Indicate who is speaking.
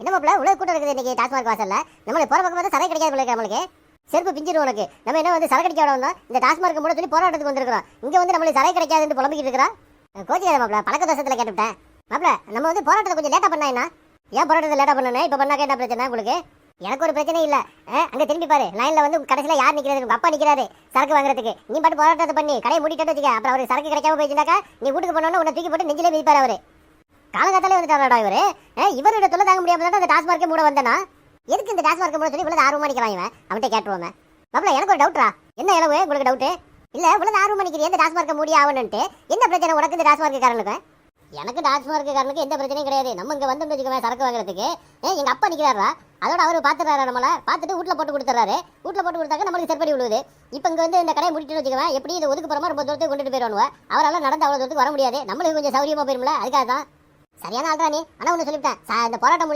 Speaker 1: என்ன மாப்பிள உலக கூட்டம் இருக்குது இன்னைக்கு டாஸ்மார்க் வாசல்ல. நம்மளுக்கு போற பக்கம் பார்த்தா சரக்கு கிடைக்காது போல இருக்கு. நம்மளுக்கு செருப்பு பிஞ்சிரும் உனக்கு. நம்ம என்ன வந்து சரக்கு அடிக்க வந்தோம், இந்த டாஸ்மார்க் மூட சொல்லி போராட்டத்துக்கு வந்திருக்கிறோம். இங்க வந்து நம்மளுக்கு சரக்கு கிடைக்காதுன்னு புலம்பிக்கிட்டு இருக்கிறா. கோச்சிக்காத மாப்பிள, பழக்க தோசத்துல கேட்டுவிட்டேன். மாப்பிள நம்ம வந்து போராட்டத்தை கொஞ்சம் லேட்டா பண்ணா என்ன? ஏன் போராட்டத்தை லேட்டா பண்ணனே? இப்ப பண்ணாக்க என்ன பிரச்சனை உங்களுக்கு? எனக்கு ஒரு பிரச்சனை இல்ல. அங்க திரும்பி பாரு, லைன்ல வந்து கடைசியில யார் நிக்கிறது? உங்க அப்பா நிக்கிறாரு சரக்கு வாங்குறதுக்கு. நீ பாட்டு போராட்டத்தை பண்ணி கடையை மூடிட்டு வச்சுக்க. அப்புறம் அவருக்கு சரக்கு கிடைக்காம போயிடுச்சுனாக்கா நீ வீட்டுக்கு போனோன்னு உன்னை தூக்கி போட்டு நெஞ்சிலே மிதிப்பாரு அவரு. காலகாத்தாலே வந்துட்டாரா இவரு? இவரோட தொல்லை தாங்க முடியாம தான் அந்த டாஸ்மார்க்கே மூட வந்தனா. எதுக்கு இந்த டாஸ்மார்க்கை மூட சொல்லி இவ்வளவு ஆர்வமா நிக்கிறான் இவன்? அவன்கிட்ட கேட்டுருவோமே. மாப்பிள எனக்கு ஒரு டவுட்ரா. என்ன இளவு உங்களுக்கு டவுட்? இல்ல இவ்வளவு ஆர்வமா நிக்கிறீங்க இந்த டாஸ்மார்க்கை மூடி ஆகணும்ட்டு. என்ன பிரச்சனை உனக்கு இந்த டாஸ்மார்க் காரனுக்கு? எனக்கு டாஸ்மார்க் காரனுக்கு எந்த பிரச்சனையும் கிடையாது. நம்ம இங்க வந்து வச்சுக்கோங்க சரக்கு வாங்குறதுக்கு. எங்க அப்பா நிக்கிறாரா, அதோட அவரு பாத்துறாரு, நம்மள பாத்துட்டு வீட்டுல போட்டு கொடுத்துறாரு. வீட்டுல போட்டு கொடுத்தாக்க நம்மளுக்கு செருப்படி விழுவுது. இப்ப இங்க வந்து இந்த கடையை முடிட்டு வச்சுக்கோங்க, எப்படி இது ஒதுக்கு போறமா ரொம்ப தூரத்துக்கு கொண்டுட்டு போயிடுவானுவ. அவரால் நடந்து அவ்வளவு தூரத்துக்கு வர முடியாது. நம்மளுக்கு கொஞ்சம் சௌரியமா போயிரும்ல, அதுக்காக தான். சரியான ஆள்றா நீ. ஆனா ஒண்ணு சொல்லிவிட்டேன், இந்த போராட்டம்